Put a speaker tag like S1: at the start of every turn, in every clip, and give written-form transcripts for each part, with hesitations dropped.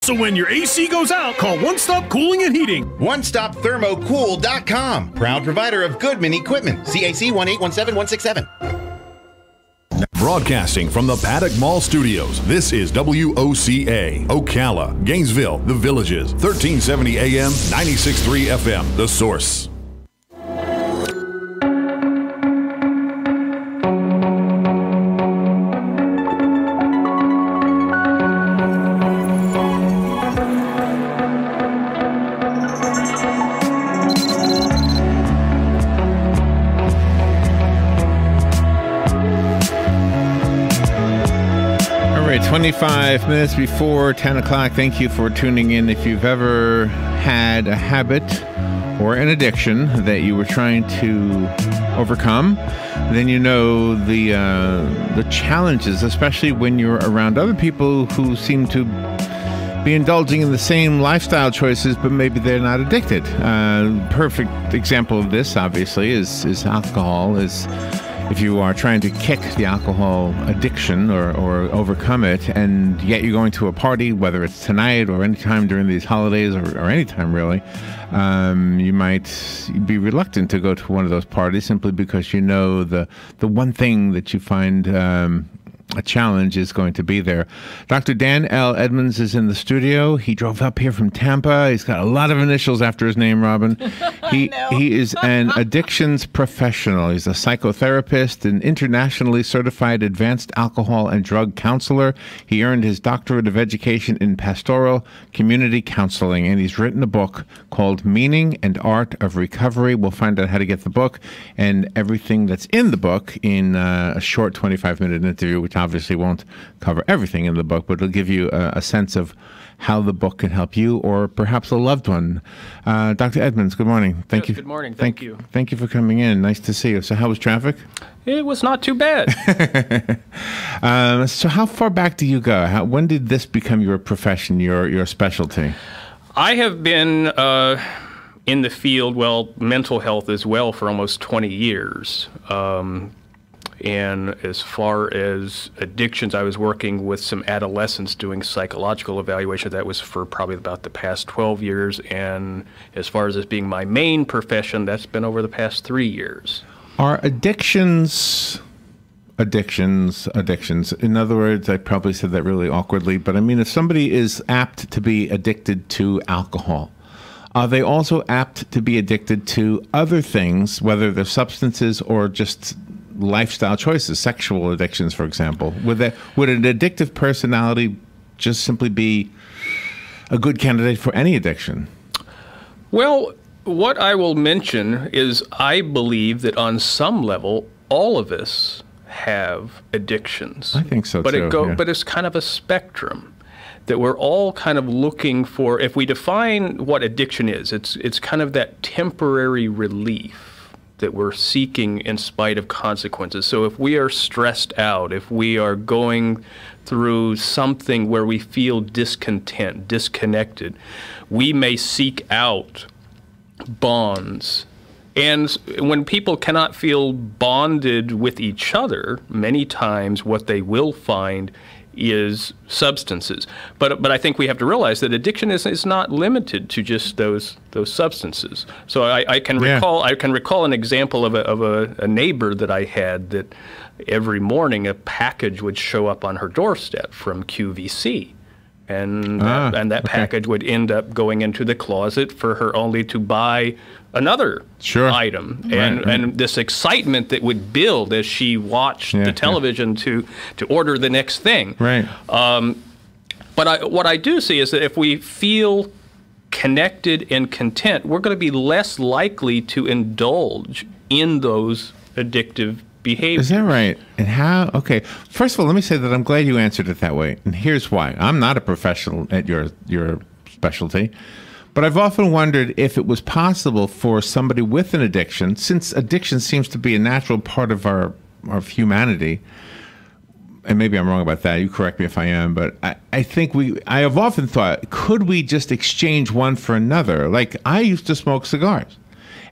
S1: So when your AC goes out, call One Stop Cooling and Heating.
S2: OneStopThermoCool.com. Proud provider of Goodman equipment. CAC 1817167.
S3: Broadcasting from the Paddock Mall Studios, this is WOCA, Ocala, Gainesville, The Villages, 1370 AM, 96.3 FM, The Source.
S4: All right, 25 minutes before 10 o'clock. Thank you for tuning in. If you've ever had a habit or an addiction that you were trying to overcome, then you know the challenges, especially when you're around other people who seem to be indulging in the same lifestyle choices, but maybe they're not addicted. Perfect example of this, obviously, is alcohol. If you are trying to kick the alcohol addiction or overcome it, and yet you're going to a party, whether it's tonight or anytime during these holidays or anytime really, you might be reluctant to go to one of those parties simply because you know the one thing that you find a challenge is going to be there. Dr. Dan L. Edmunds is in the studio. He drove up here from Tampa. He's got a lot of initials after his name, Robin. He is an addictions professional. He's a psychotherapist, an internationally certified advanced alcohol and drug counselor. He earned his doctorate of education in pastoral community counseling, and he's written a book called Meaning and Art of Recovery. We'll find out how to get the book and everything that's in the book in a short 25-minute interview, which obviously won't cover everything in the book, but it'll give you a sense of how the book can help you or perhaps a loved one. Dr. Edmunds, good morning. Thank you.
S5: Good morning. Thank you.
S4: Thank you for coming in. Nice to see you. So how was traffic?
S5: It was not too bad.
S4: So how far back do you go? When did this become your profession, your specialty?
S5: I have been in the field, mental health as well, for almost 20 years. And as far as addictions, I was working with some adolescents doing psychological evaluation. That was for probably about the past 12 years. And as far as this being my main profession, that's been over the past 3 years.
S4: Are addictions? In other words, I probably said that really awkwardly, but I mean, if somebody is apt to be addicted to alcohol, are they also apt to be addicted to other things, whether they're substances or just lifestyle choices, sexual addictions, for example? Would an addictive personality just simply be a good candidate for any addiction?
S5: Well, what I will mention is I believe that on some level, all of us have addictions.
S4: I think so, too.
S5: But it's kind of a spectrum that we're all kind of looking for. If we define what addiction is, it's kind of that temporary relief that we're seeking in spite of consequences. So if we are stressed out, if we are going through something where we feel discontent, disconnected, we may seek out bonds. And when people cannot feel bonded with each other, many times what they will find is substances. But I think we have to realize that addiction is not limited to just those substances. So I can recall an example of a neighbor that I had that every morning a package would show up on her doorstep from QVC. And that package would end up going into the closet for her only to buy another item. And this excitement that would build as she watched the television to order the next thing.
S4: Right.
S5: But what I do see is that if we feel connected and content, we're going to be less likely to indulge in those addictive behaviors.
S4: Is that right? And how? Okay. First of all, let me say that I'm glad you answered it that way. And here's why. I'm not a professional at your specialty, but I've often wondered if it was possible for somebody with an addiction, since addiction seems to be a natural part of our humanity, and maybe I'm wrong about that, you correct me if I am, but I think I have often thought, could we just exchange one for another? Like, I used to smoke cigars.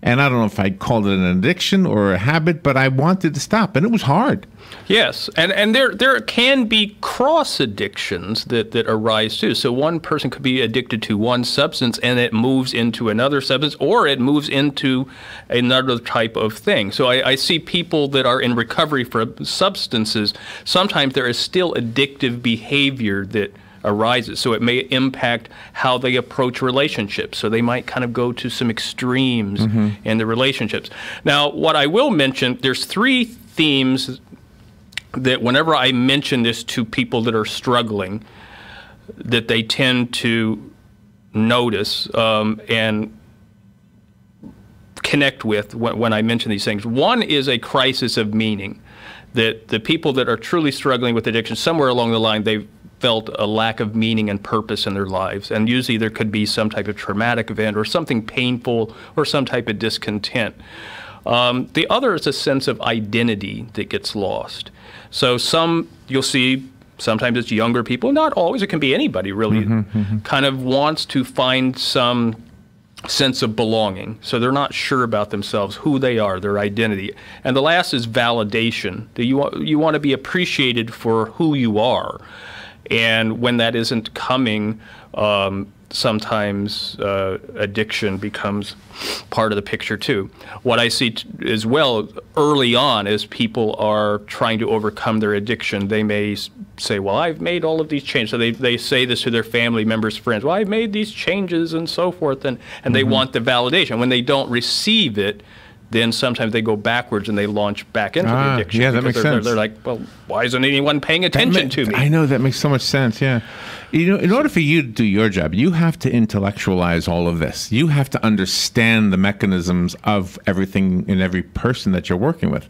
S4: And I don't know if I called it an addiction or a habit, but I wanted to stop, and it was hard.
S5: Yes, and there can be cross addictions that arise too. So one person could be addicted to one substance and it moves into another substance, or it moves into another type of thing. So I see people that are in recovery for substances, sometimes there is still addictive behavior that arises. So it may impact how they approach relationships. So they might kind of go to some extremes in the relationships. Now, what I will mention, there's 3 themes that whenever I mention this to people that are struggling, that they tend to notice and connect with when I mention these things. One is a crisis of meaning, that the people that are truly struggling with addiction, somewhere along the line, they've felt a lack of meaning and purpose in their lives. And usually there could be some type of traumatic event or something painful or some type of discontent. The other is a sense of identity that gets lost. So you'll see, sometimes it's younger people, not always, it can be anybody really, kind of wants to find some sense of belonging. So they're not sure about themselves, who they are, their identity. And the last is validation. That you want to be appreciated for who you are. And when that isn't coming, sometimes addiction becomes part of the picture too. What I see as well early on as people are trying to overcome their addiction, they may say, well, I've made all of these changes. So they say this to their family members, friends, well, I've made these changes and so forth, and they want the validation. When they don't receive it, then sometimes they go backwards and they launch back into the addiction.
S4: Yeah, that makes sense.
S5: They're like, well, why isn't anyone paying attention to me?
S4: I know, that makes so much sense, yeah. You know, in order for you to do your job, you have to intellectualize all of this. You have to understand the mechanisms of everything in every person that you're working with.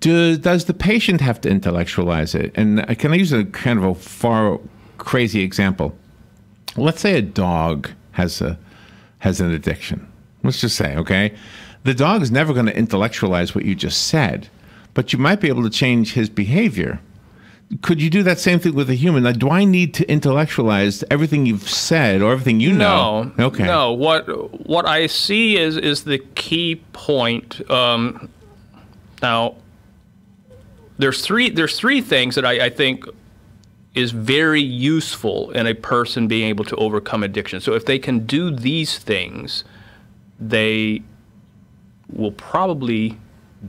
S4: Does the patient have to intellectualize it? And can I use a kind of a far crazy example? Let's say a dog has an addiction. Let's just say, okay? The dog is never going to intellectualize what you just said, but you might be able to change his behavior. Could you do that same thing with a human? Now, do I need to intellectualize everything you've said or everything you know?
S5: No.
S4: Okay.
S5: No. What I see is the key point. Now, there's three things that I think is very useful in a person being able to overcome addiction. So if they can do these things, they will probably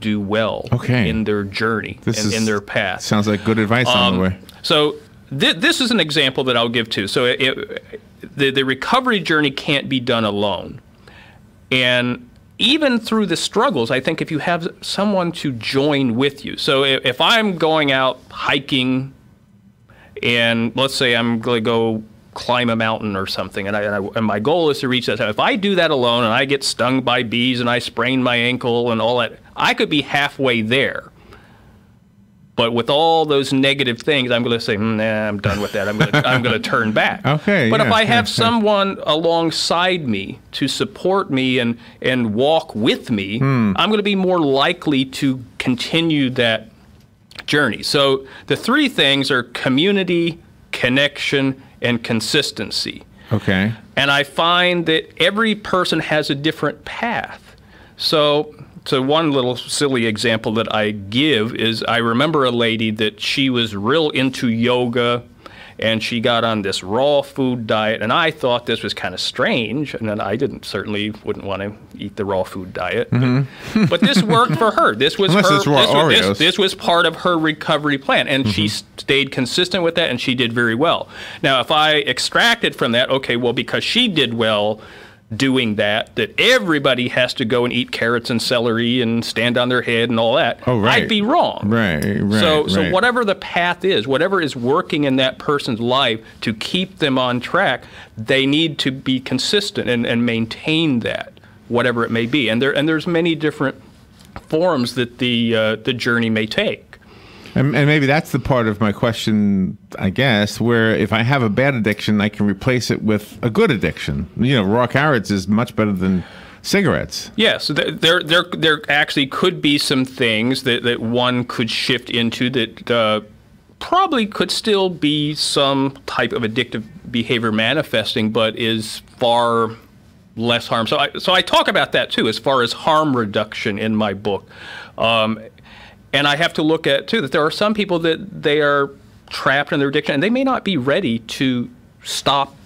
S5: do well in their journey and in their path.
S4: Sounds like good advice on the way.
S5: So this is an example that I'll give too. So the recovery journey can't be done alone. And even through the struggles, I think if you have someone to join with you. So if I'm going out hiking and let's say I'm going to go climb a mountain or something, and my goal is to reach that. If I do that alone and I get stung by bees and I sprain my ankle and all that, I could be halfway there. But with all those negative things, I'm going to say, nah, I'm done with that. I'm going to turn back.
S4: Okay.
S5: But if I have someone alongside me to support me and walk with me, I'm going to be more likely to continue that journey. So the 3 things are community, connection, and consistency.
S4: Okay.
S5: And I find that every person has a different path. So one little silly example that I give is I remember a lady that she was real into yoga and she got on this raw food diet, and I thought this was kind of strange, and then I certainly wouldn't want to eat the raw food diet. But this worked for her. This was this was part of her recovery plan, and she stayed consistent with that, and she did very well. Now, if I extracted from that, okay, well, because she did well doing that everybody has to go and eat carrots and celery and stand on their head and all that, I'd be wrong.
S4: Right.
S5: So whatever the path is, whatever is working in that person's life to keep them on track, they need to be consistent and maintain that, whatever it may be. And there's many different forms that the journey may take.
S4: And maybe that's the part of my question, I guess, where if I have a bad addiction, I can replace it with a good addiction. You know, raw carrots is much better than cigarettes.
S5: Yes, there actually could be some things that one could shift into that probably could still be some type of addictive behavior manifesting, but is far less harm. So I talk about that too, as far as harm reduction in my book. And I have to look at too that there are some people that they are trapped in their addiction and they may not be ready to stop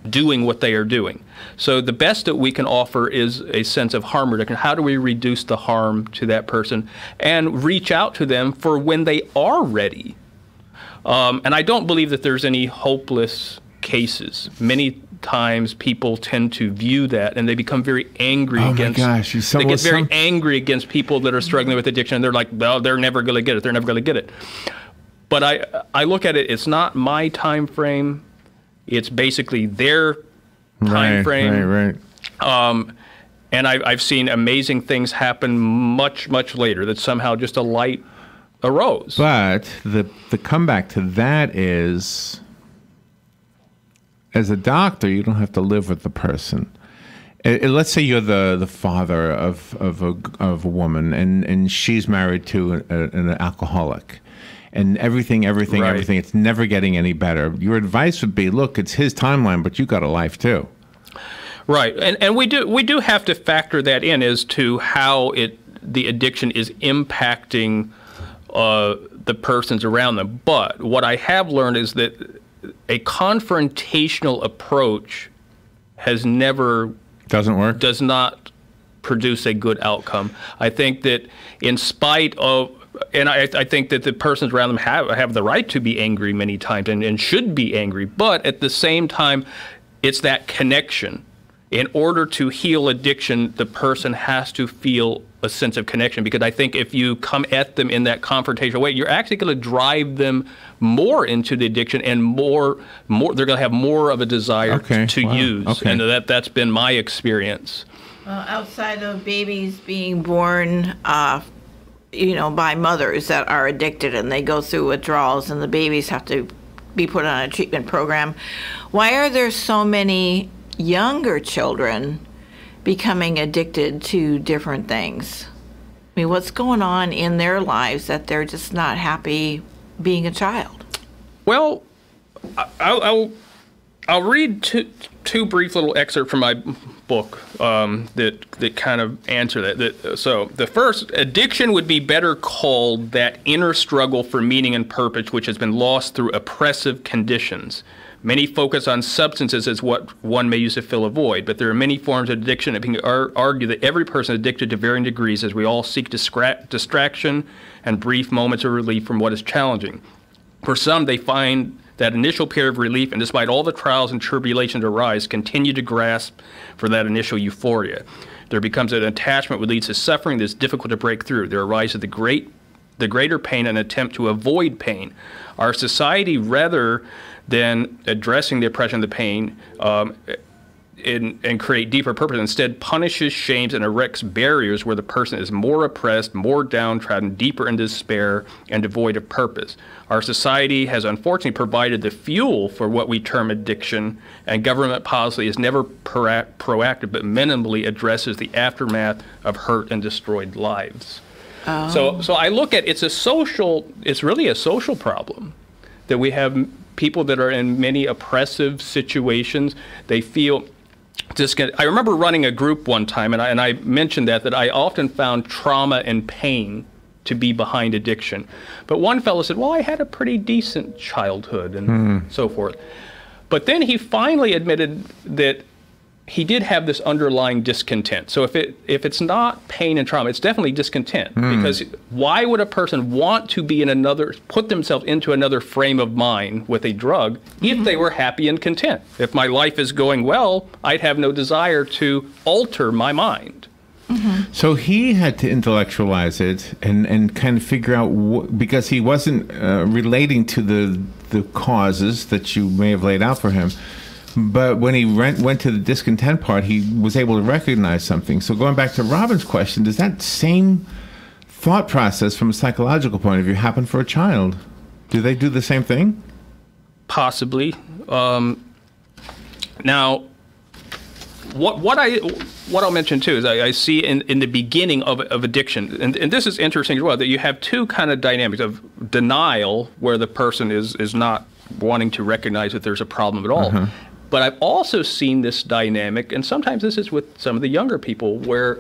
S5: doing what they are doing. So the best that we can offer is a sense of harm reduction. How do we reduce the harm to that person and reach out to them for when they are ready? And I don't believe that there's any hopeless cases. Many times people tend to view that and they become very angry against.
S4: Oh my gosh,
S5: they get very angry against people that are struggling with addiction, and they're like, well, they're never going to get it. They're never going to get it. But I look at it. It's not my time frame. It's basically their time frame.
S4: Right.
S5: And I've seen amazing things happen much, much later. That somehow just a light arose.
S4: But the comeback to that is, as a doctor, you don't have to live with the person. Let's say you're the father of a woman, and she's married to an alcoholic, and everything. It's never getting any better. Your advice would be, look, it's his timeline, but you got a life too.
S5: Right, and we do have to factor that in as to how the addiction is impacting the persons around them. But what I have learned is that a confrontational approach does not produce a good outcome. I think that in spite of, and I think that the persons around them have the right to be angry many times and should be angry, but at the same time, it's that connection. In order to heal addiction, the person has to feel a sense of connection, because I think if you come at them in that confrontational way, you're actually going to drive them more into the addiction, and more they're going to have more of a desire to use. Okay. And that's been my experience.
S6: Outside of babies being born, by mothers that are addicted and they go through withdrawals, and the babies have to be put on a treatment program, why are there so many younger children becoming addicted to different things? I mean, what's going on in their lives that they're just not happy being a child? Well,
S5: I'll read two brief little excerpts from my book that kind of answer that. So the first, addiction would be better called that inner struggle for meaning and purpose which has been lost through oppressive conditions. Many focus on substances as what one may use to fill a void, but there are many forms of addiction that can argue that every person is addicted to varying degrees, as we all seek distraction and brief moments of relief from what is challenging. For some, they find that initial period of relief, and despite all the trials and tribulations that arise, continue to grasp for that initial euphoria. There becomes an attachment which leads to suffering that is difficult to break through. There arises the greater pain and attempt to avoid pain. Our society, rather than addressing the oppression of the pain and create deeper purpose, instead punishes, shames, and erects barriers where the person is more oppressed, more downtrodden, deeper in despair, and devoid of purpose. Our society has unfortunately provided the fuel for what we term addiction, and government policy is never proactive but minimally addresses the aftermath of hurt and destroyed lives. Oh. So I look at it's really a social problem that we have. People that are in many oppressive situations, they feel disconnected. I remember running a group one time, and I mentioned that I often found trauma and pain to be behind addiction. But one fellow said, well, I had a pretty decent childhood and so forth. But then he finally admitted that he did have this underlying discontent. So if it's not pain and trauma, it's definitely discontent. Because why would a person want to be put themselves into another frame of mind with a drug if they were happy and content? If my life is going well, I'd have no desire to alter my mind.
S4: So he had to intellectualize it and kind of figure out, because he wasn't relating to the causes that you may have laid out for him. But when he went to the discontent part, he was able to recognize something. So going back to Robin's question, does that same thought process from a psychological point of view happen for a child? Do they do the same thing?
S5: Possibly. Now, what I'll mention too is I see in the beginning of addiction, and this is interesting as well, that you have two kind of dynamics of denial, where the person is not wanting to recognize that there's a problem at all. But I've also seen this dynamic, and sometimes this is with some of the younger people, where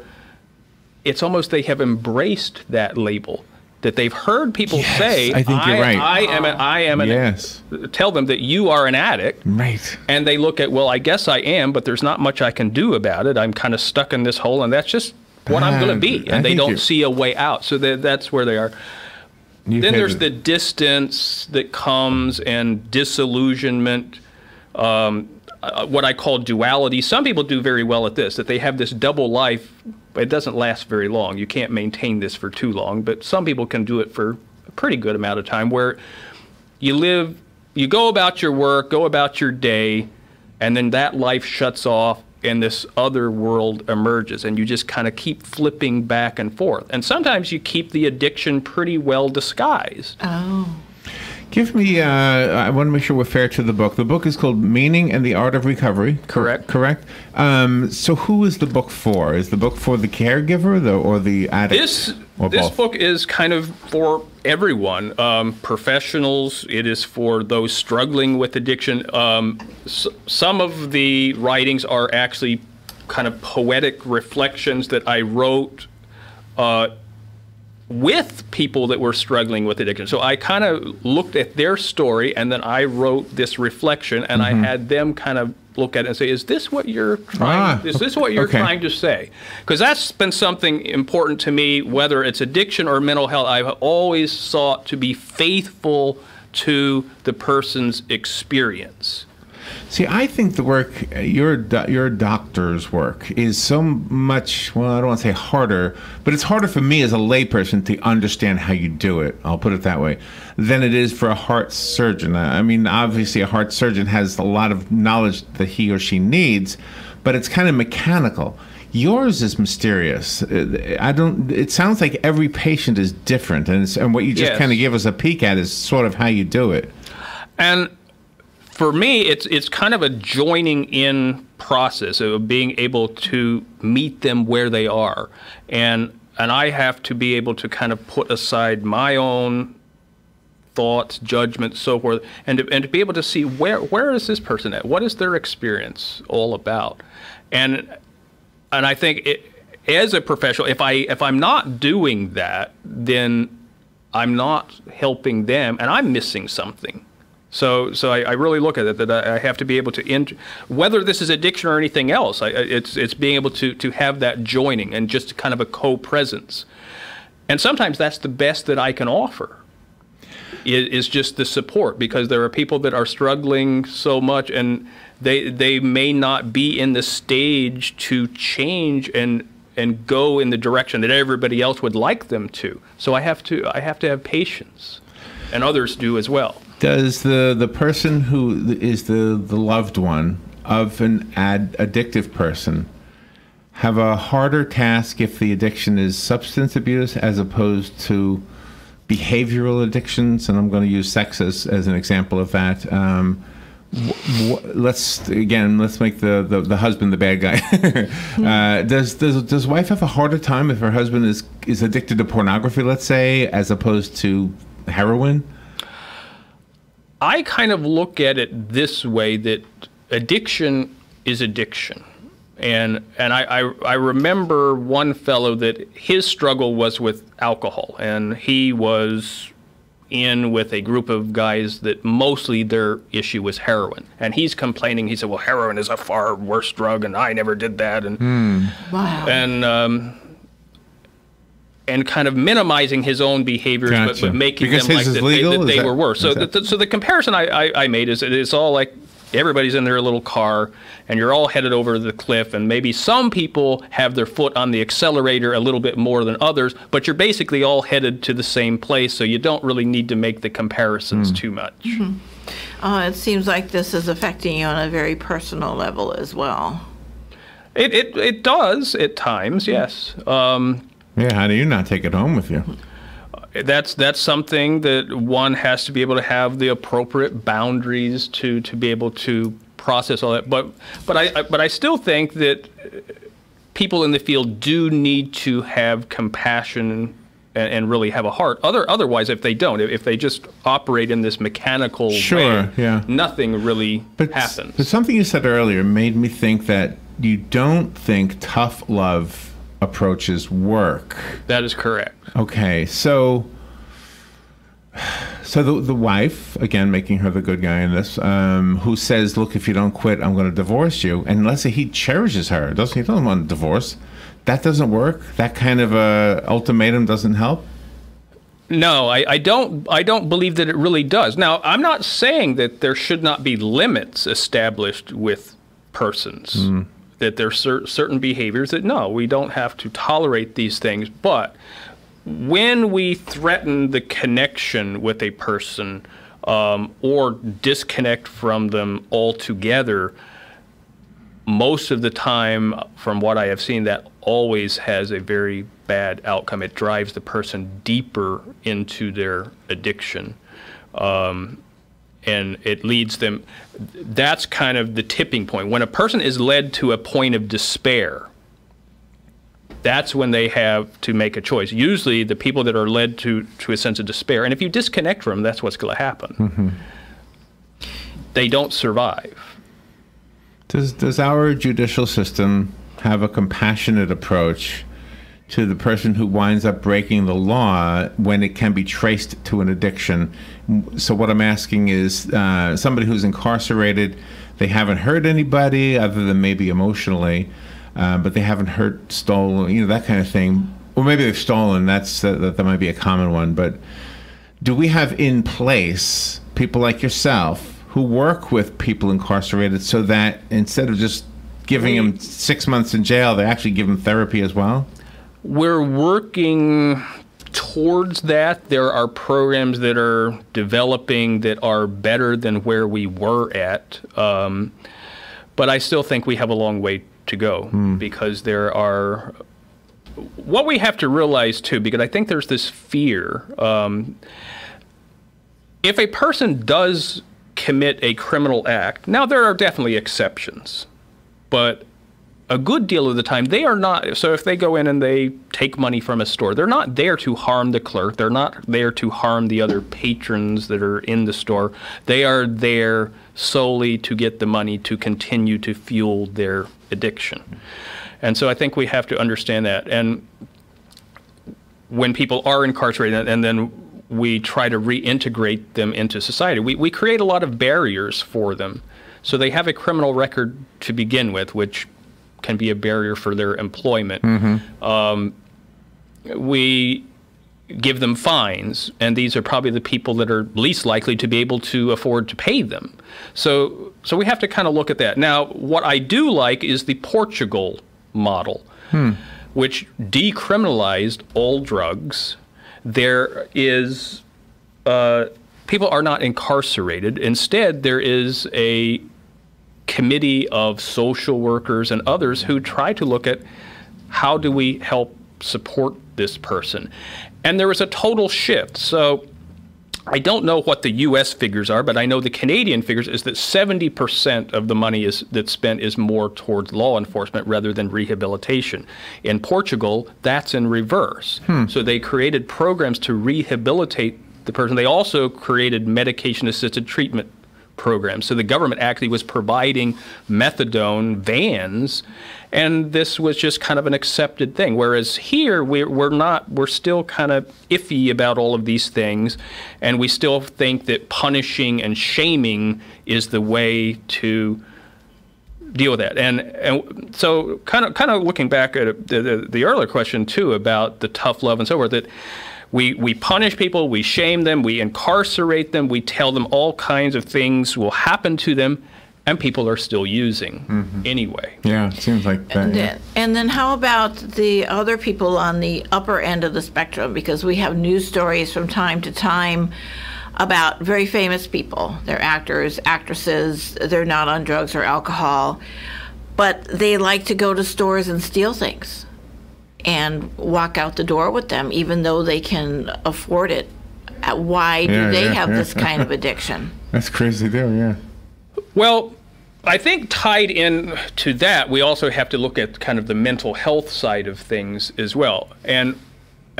S5: it's almost they have embraced that label. That they've heard people say,
S4: I think you're right.
S5: I am an tell them that you are an addict.
S4: Right.
S5: And they look at, well, I guess I am, but there's not much I can do about it. I'm kind of stuck in this hole, and that's just what I'm going to be. And they don't see a way out. So that's where they are. Then there's the distance that comes and disillusionment, what I call duality. Some people do very well at this, that they have this double life. It doesn't last very long. You can't maintain this for too long, but some people can do it for a pretty good amount of time, where you go about your work, go about your day, and then that life shuts off and this other world emerges, and you just kind of keep flipping back and forth. And sometimes you keep the addiction pretty well disguised.
S6: Oh.
S4: Give me, I want to make sure we're fair to the book. The book is called Meaning and the Art of Recovery.
S5: Correct.
S4: Correct. So who is the book for? Is the book for the caregiver or the addict?
S5: This book is kind of for everyone, professionals. It is for those struggling with addiction. Some of the writings are actually kind of poetic reflections that I wrote with people that were struggling with addiction. So I kind of looked at their story, and then I wrote this reflection, and I had them kind of look at it and say, is this what you're trying to say? Because that's been something important to me, whether it's addiction or mental health. I've always sought to be faithful to the person's experience.
S4: See, I think the work, your doctor's work, is so much, well, I don't want to say harder, but it's harder for me as a layperson to understand how you do it, I'll put it that way, than it is for a heart surgeon. I mean, obviously a heart surgeon has a lot of knowledge that he or she needs, but it's kind of mechanical. Yours is mysterious. It sounds like every patient is different, and what you just kind of give us a peek at is sort of how you do it.
S5: And for me, it's kind of a joining in process of being able to meet them where they are, and I have to be able to kind of put aside my own thoughts, judgments, so forth, and to be able to see where is this person at, what is their experience all about, and I think as a professional, if I'm not doing that, then I'm not helping them, and I'm missing something. So I really look at it that I have to be able to, whether this is addiction or anything else, it's being able to have that joining and just kind of a co-presence. And sometimes that's the best that I can offer, is just the support, because there are people that are struggling so much, and they may not be in the stage to change and go in the direction that everybody else would like them to. So I have to have patience, and others do as well.
S4: Does the person who is the loved one of an addictive person have a harder task if the addiction is substance abuse as opposed to behavioral addictions? And I'm going to use sex as an example of that. Let's make the husband the bad guy. Does wife have a harder time if her husband is addicted to pornography, let's say, as opposed to heroin?
S5: I kind of look at it this way, that addiction is addiction. And I remember one fellow that his struggle was with alcohol, and he was in with a group of guys that mostly their issue was heroin. And he's complaining, he said, well, heroin is a far worse drug, and I never did that. And wow. And kind of minimizing his own behaviors,
S4: gotcha.
S5: but making them like that they were worse. So the comparison I made is it's all like everybody's in their little car, and you're all headed over the cliff, and maybe some people have their foot on the accelerator a little bit more than others, but you're basically all headed to the same place, so you don't really need to make the comparisons too much.
S6: It seems like this is affecting you on a very personal level as well.
S5: It does at times, yes.
S4: Yeah, how do you not take it home with you?
S5: That's something that one has to be able to have the appropriate boundaries to be able to process all that. But I still think that people in the field do need to have compassion and really have a heart. Otherwise, if they don't, if they just operate in this mechanical way, nothing really happens.
S4: But something you said earlier made me think that you don't think tough love approaches work.
S5: That is correct.
S4: Okay, so the wife, again, making her the good guy in this, who says, look, if you don't quit, I'm going to divorce you. And let's say he cherishes her. He doesn't want a divorce. That doesn't work? That kind of ultimatum doesn't help?
S5: No, I don't believe that it really does. Now, I'm not saying that there should not be limits established with persons, that there's certain behaviors that, no, we don't have to tolerate these things. But when we threaten the connection with a person or disconnect from them altogether, most of the time, from what I have seen, that always has a very bad outcome. It drives the person deeper into their addiction. And it leads them, that's kind of the tipping point. When a person is led to a point of despair, that's when they have to make a choice. Usually the people that are led to a sense of despair, and if you disconnect from them, that's what's going to happen. They don't survive.
S4: Does our judicial system have a compassionate approach to the person who winds up breaking the law when it can be traced to an addiction? So what I'm asking is, somebody who's incarcerated, they haven't hurt anybody other than maybe emotionally, but they haven't hurt, stolen, that kind of thing. Or maybe they've stolen. That might be a common one. But do we have in place people like yourself who work with people incarcerated so that instead of just giving them 6 months in jail, they actually give them therapy as well?
S5: We're working towards that. There are programs that are developing that are better than where we were at. But I still think we have a long way to go because there are... What we have to realize, too, because I think there's this fear. If a person does commit a criminal act, now there are definitely exceptions, but a good deal of the time they are not. So if they go in and they take money from a store, they're not there to harm the clerk, they're not there to harm the other patrons that are in the store. They are there solely to get the money to continue to fuel their addiction. And so I think we have to understand that. And when people are incarcerated and then we try to reintegrate them into society, we create a lot of barriers for them. So they have a criminal record to begin with, which can be a barrier for their employment. We give them fines, and these are probably the people that are least likely to be able to afford to pay them. So we have to kind of look at that. Now, what I do like is the Portugal model, which decriminalized all drugs. There is, people are not incarcerated. Instead, there is a committee of social workers and others who try to look at how do we help support this person. And there was a total shift. So I don't know what the U.S. figures are, but I know the Canadian figures is that 70% of the money that's spent is more towards law enforcement rather than rehabilitation. In Portugal, that's in reverse. So they created programs to rehabilitate the person. They also created medication-assisted treatment programs. So the government actually was providing methadone vans, and this was just kind of an accepted thing. Whereas here, we're still kind of iffy about all of these things, and we still think that punishing and shaming is the way to deal with that. And so kind of looking back at the earlier question too about the tough love and so forth, that we punish people, we shame them, we incarcerate them, we tell them all kinds of things will happen to them, and people are still using anyway.
S4: Yeah, it seems like that.
S6: And then how about the other people on the upper end of the spectrum? Because we have news stories from time to time about very famous people. They're actors, actresses, they're not on drugs or alcohol, but they like to go to stores and steal things and walk out the door with them, even though they can afford it. Why do they have this kind of addiction?
S4: That's crazy too, yeah.
S5: Well, I think tied in to that, we also have to look at kind of the mental health side of things as well. And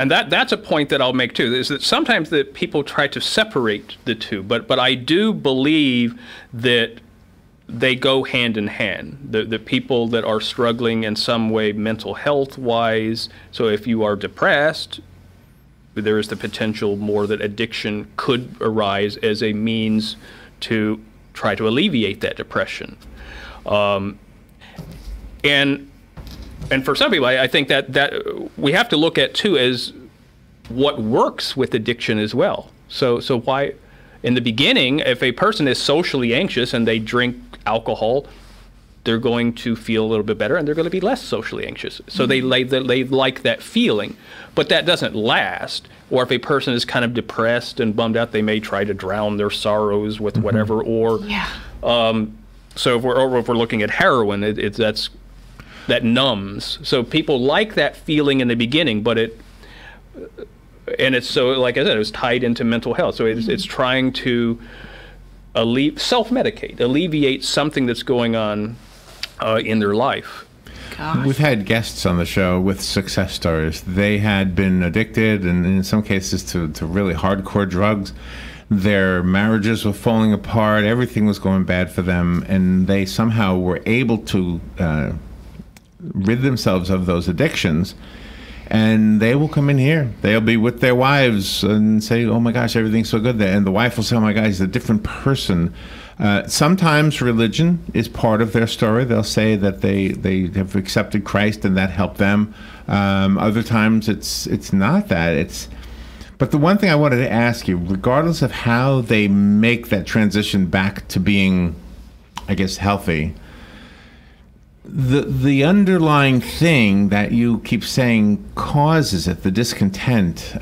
S5: And that's a point that I'll make too, is that sometimes that people try to separate the two, but I do believe that they go hand in hand. The people that are struggling in some way mental health wise, so if you are depressed, there is the potential more that addiction could arise as a means to try to alleviate that depression. And for some people, I think that we have to look at too as what works with addiction as well. So why, in the beginning, if a person is socially anxious and they drink alcohol, they're going to feel a little bit better and they're going to be less socially anxious. So they like that feeling, but that doesn't last. Or if a person is kind of depressed and bummed out, they may try to drown their sorrows with whatever. Or so if we're looking at heroin, that numbs. So people like that feeling in the beginning, but it's so, like I said, it's tied into mental health. So it's trying to self-medicate, alleviate something that's going on in their life.
S6: Gosh.
S4: We've had guests on the show with success stories. They had been addicted, and in some cases to really hardcore drugs. Their marriages were falling apart. Everything was going bad for them, and they somehow were able to rid themselves of those addictions. And they will come in here. They'll be with their wives and say, "Oh my gosh, everything's so good there." And the wife will say, "Oh my gosh, he's a different person." Sometimes religion is part of their story. They'll say that they have accepted Christ and that helped them. Other times it's not that. But the one thing I wanted to ask you, regardless of how they make that transition back to being, I guess, healthy, the underlying thing that you keep saying causes it, the discontent,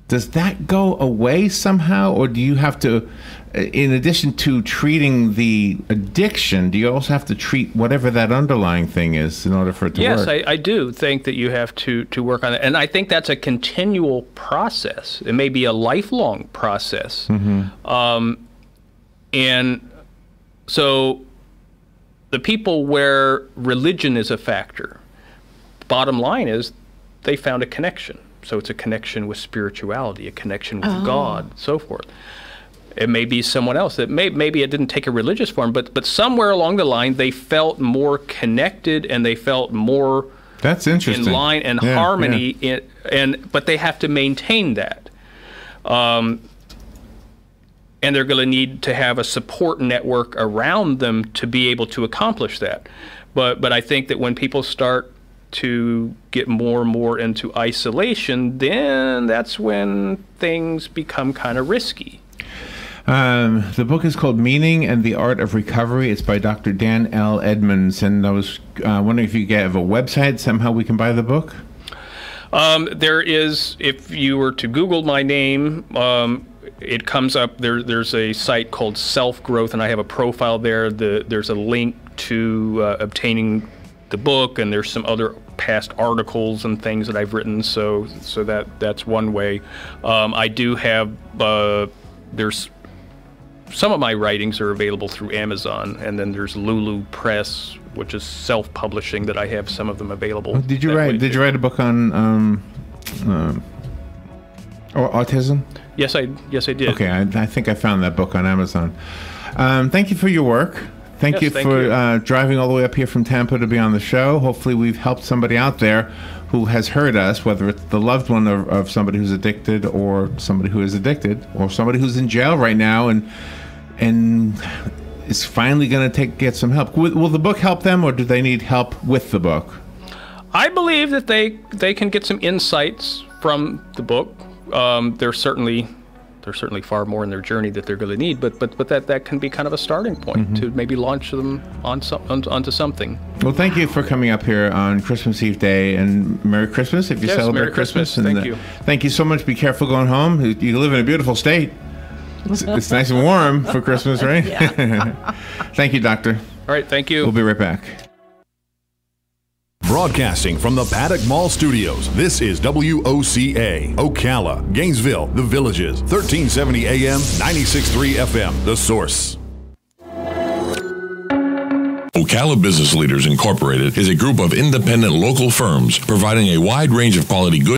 S4: does that go away somehow? Or do you have to, in addition to treating the addiction, do you also have to treat whatever that underlying thing is in order for it to work?
S5: Yes, I do think that you have to work on it. And I think that's a continual process. It may be a lifelong process. And so the people where religion is a factor, bottom line is they found a connection. So it's a connection with spirituality, a connection with God, so forth. It may be someone else that maybe it didn't take a religious form, but somewhere along the line they felt more connected and they felt more
S4: That's interesting.
S5: in line and harmony. But they have to maintain that. And they're going to need to have a support network around them to be able to accomplish that. But I think that when people start to get more and more into isolation, then that's when things become kind of risky.
S4: The book is called Meaning and the Art of Recovery. It's by Dr. Dan L. Edmunds. And I was wondering if you have a website, somehow we can buy the book?
S5: There is, if you were to Google my name, it comes up. There's a site called Self Growth, and I have a profile there. There's a link to obtaining the book, and there's some other past articles and things that I've written. So that's one way. I do have there's some of my writings are available through Amazon, and then there's Lulu Press, which is self-publishing, that I have some of them available.
S4: Did you write a book on autism?
S5: Yes, I did.
S4: Okay, I think I found that book on Amazon. Thank you for your work. Thank you for driving all the way up here from Tampa to be on the show. Hopefully we've helped somebody out there who has heard us, whether it's the loved one of somebody who's addicted, or somebody who is addicted, or somebody who's in jail right now and is finally going to get some help. Will the book help them, or do they need help with the book?
S5: I believe that they can get some insights from the book. There's certainly far more in their journey that they're going to need, but that can be kind of a starting point to maybe launch them onto something.
S4: Well, thank you for coming up here on Christmas Eve Day, and Merry Christmas if you celebrate
S5: Merry Christmas.
S4: And
S5: thank you.
S4: Thank you so much. Be careful going home. You live in a beautiful state. It's nice and warm for Christmas, right? Thank you, Doctor.
S5: All right, thank you.
S4: We'll be right back.
S3: Broadcasting from the Paddock Mall Studios, this is WOCA, Ocala, Gainesville, The Villages, 1370 AM, 96.3 FM, The Source.
S7: Ocala Business Leaders Incorporated is a group of independent local firms providing a wide range of quality goods